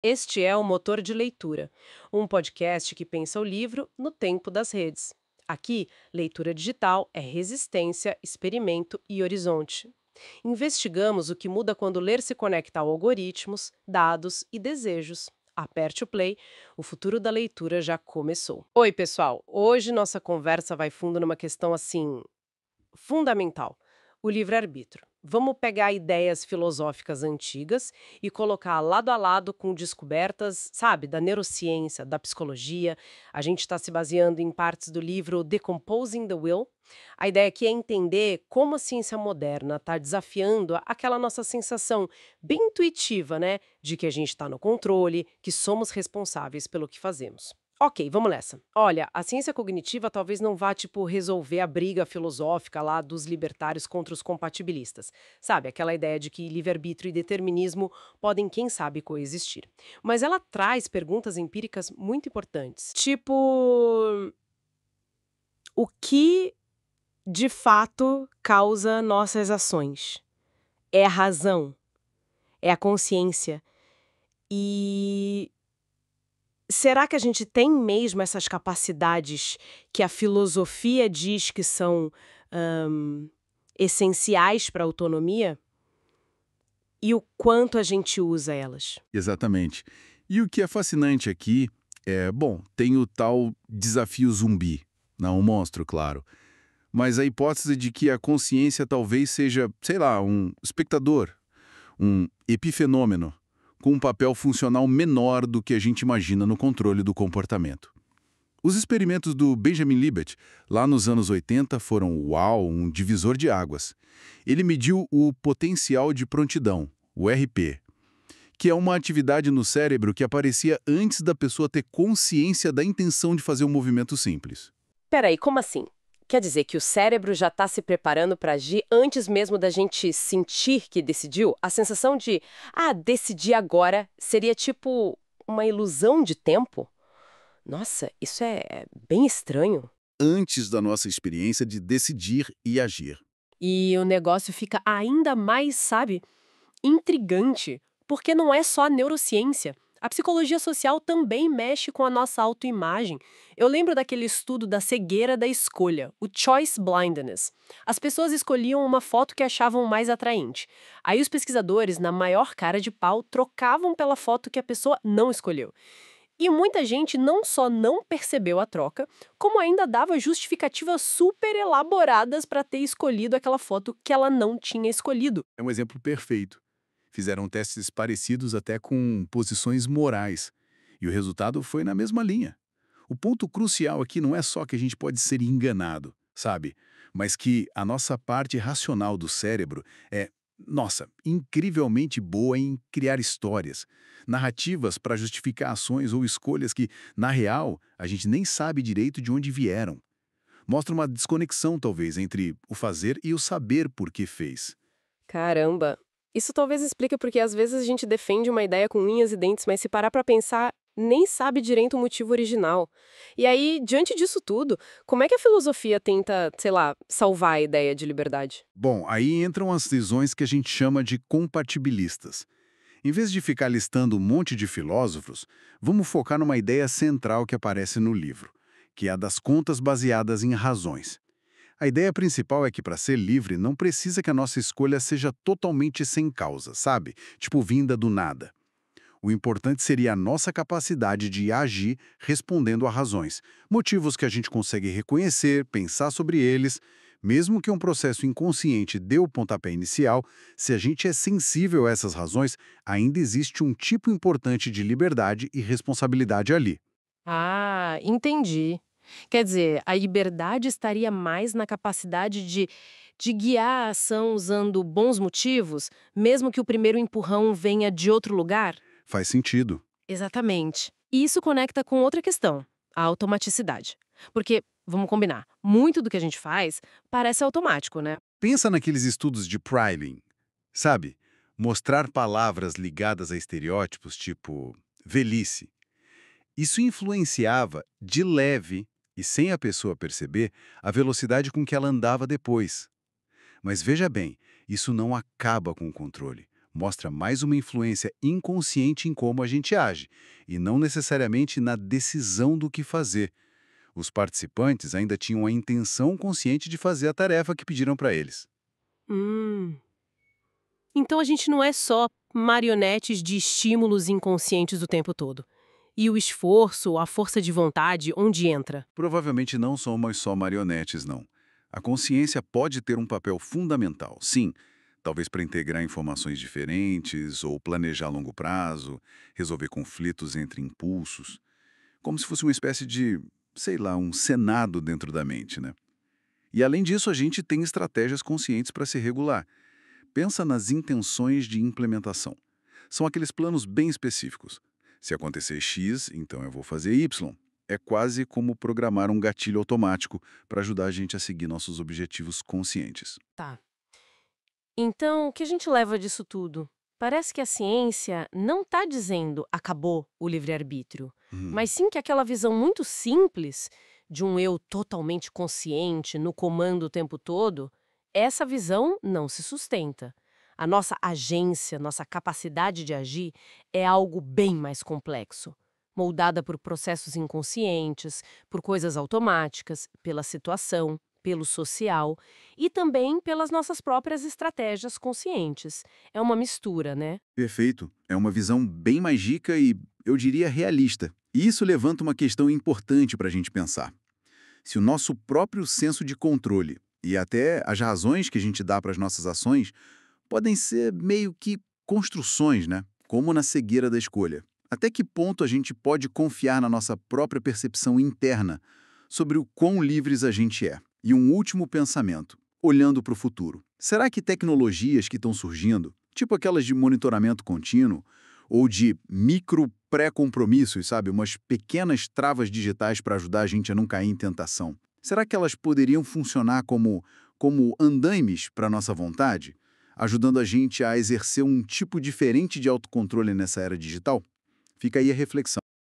Este é o Motor de Leitura, um podcast que pensa o livro no tempo das redes. Aqui, leitura digital é resistência, experimento e horizonte. Investigamos o que muda quando ler se conecta a algoritmos, dados e desejos. Aperte o play, o futuro da leitura já começou. Oi, pessoal! Hoje nossa conversa vai fundo numa questão assim fundamental: o livre-arbítrio. Vamos pegar ideias filosóficas antigas e colocar lado a lado com descobertas, sabe, da neurociência, da psicologia. A gente está se baseando em partes do livro Decomposing the Will. A ideia aqui é entender como a ciência moderna está desafiando aquela nossa sensação bem intuitiva, né, de que a gente está no controle, que somos responsáveis pelo que fazemos. Ok, vamos nessa. Olha, a ciência cognitiva talvez não vá, tipo, resolver a briga filosófica lá dos libertários contra os compatibilistas. Sabe, aquela ideia de que livre-arbítrio e determinismo podem, quem sabe, coexistir. Mas ela traz perguntas empíricas muito importantes. Tipo, o que de fato causa nossas ações? É a razão? É a consciência? E será que a gente tem mesmo essas capacidades que a filosofia diz que são hum, essenciais para a autonomia? E o quanto a gente usa elas? Exatamente. E o que é fascinante aqui bom, tem o tal desafio zumbi, não um monstro, claro, mas a hipótese de que a consciência talvez seja, sei lá, um espectador, um epifenômeno, com um papel funcional menor do que a gente imagina no controle do comportamento. Os experimentos do Benjamin Libet, lá nos anos 80, foram, uau, um divisor de águas. Ele mediu o potencial de prontidão, o RP, que é uma atividade no cérebro que aparecia antes da pessoa ter consciência da intenção de fazer um movimento simples. Peraí, como assim? Quer dizer que o cérebro já está se preparando para agir antes mesmo da gente sentir que decidiu? A sensação de, decidi agora, seria tipo uma ilusão de tempo? Nossa, isso é bem estranho. Antes da nossa experiência de decidir e agir. E o negócio fica ainda mais, sabe, intrigante, porque não é só a neurociência. A psicologia social também mexe com a nossa autoimagem. Eu lembro daquele estudo da cegueira da escolha, o choice blindness. As pessoas escolhiam uma foto que achavam mais atraente. Aí os pesquisadores, na maior cara de pau, trocavam pela foto que a pessoa não escolheu. E muita gente não só não percebeu a troca, como ainda dava justificativas super elaboradas para ter escolhido aquela foto que ela não tinha escolhido. É um exemplo perfeito. Fizeram testes parecidos até com posições morais. E o resultado foi na mesma linha. O ponto crucial aqui não é só que a gente pode ser enganado, sabe? Mas que a nossa parte racional do cérebro é, nossa, incrivelmente boa em criar histórias, narrativas para justificar ações ou escolhas que, na real, a gente nem sabe direito de onde vieram. Mostra uma desconexão, talvez, entre o fazer e o saber por que fez. Caramba! Isso talvez explique porque às vezes a gente defende uma ideia com unhas e dentes, mas se parar pra pensar, nem sabe direito o motivo original. E aí, diante disso tudo, como é que a filosofia tenta, sei lá, salvar a ideia de liberdade? Bom, aí entram as visões que a gente chama de compatibilistas. Em vez de ficar listando um monte de filósofos, vamos focar numa ideia central que aparece no livro, que é a das contas baseadas em razões. A ideia principal é que para ser livre não precisa que a nossa escolha seja totalmente sem causa, sabe? Tipo vinda do nada. O importante seria a nossa capacidade de agir respondendo a razões, motivos que a gente consegue reconhecer, pensar sobre eles. Mesmo que um processo inconsciente dê o pontapé inicial, se a gente é sensível a essas razões, ainda existe um tipo importante de liberdade e responsabilidade ali. Ah, entendi. Quer dizer, a liberdade estaria mais na capacidade de guiar a ação usando bons motivos, mesmo que o primeiro empurrão venha de outro lugar? Faz sentido. Exatamente. E isso conecta com outra questão, a automaticidade. Porque, vamos combinar, muito do que a gente faz parece automático, né? Pensa naqueles estudos de Pryling, sabe? Mostrar palavras ligadas a estereótipos tipo velhice. Isso influenciava, de leve e sem a pessoa perceber, a velocidade com que ela andava depois. Mas veja bem, isso não acaba com o controle. Mostra mais uma influência inconsciente em como a gente age, e não necessariamente na decisão do que fazer. Os participantes ainda tinham a intenção consciente de fazer a tarefa que pediram para eles. Hum. Então a gente não é só marionetes de estímulos inconscientes o tempo todo. E o esforço, a força de vontade, onde entra? Provavelmente não somos só marionetes, não. A consciência pode ter um papel fundamental, sim, talvez para integrar informações diferentes ou planejar a longo prazo, resolver conflitos entre impulsos, como se fosse uma espécie de, sei lá, um senado dentro da mente, né? E além disso, a gente tem estratégias conscientes para se regular. Pensa nas intenções de implementação. São aqueles planos bem específicos. Se acontecer X, então eu vou fazer Y. É quase como programar um gatilho automático para ajudar a gente a seguir nossos objetivos conscientes. Tá. Então, o que a gente leva disso tudo? Parece que a ciência não está dizendo acabou o livre-arbítrio, Hum, mas sim que aquela visão muito simples de um eu totalmente consciente, no comando o tempo todo, essa visão não se sustenta. A nossa agência, nossa capacidade de agir é algo bem mais complexo, moldada por processos inconscientes, por coisas automáticas, pela situação, pelo social e também pelas nossas próprias estratégias conscientes. É uma mistura, né? perfeito. É uma visão bem mais rica e, eu diria, realista. E isso levanta uma questão importante para a gente pensar. Se o nosso próprio senso de controle e até as razões que a gente dá para as nossas ações podem ser meio que construções, né? Como na cegueira da escolha. Até que ponto a gente pode confiar na nossa própria percepção interna sobre o quão livres a gente é? E um último pensamento, olhando para o futuro. Será que tecnologias que estão surgindo, tipo aquelas de monitoramento contínuo, ou de micro pré-compromissos, sabe? Umas pequenas travas digitais para ajudar a gente a não cair em tentação. Será que elas poderiam funcionar como andaimes para a nossa vontade? Ajudando a gente a exercer um tipo diferente de autocontrole nessa era digital? Fica aí a reflexão.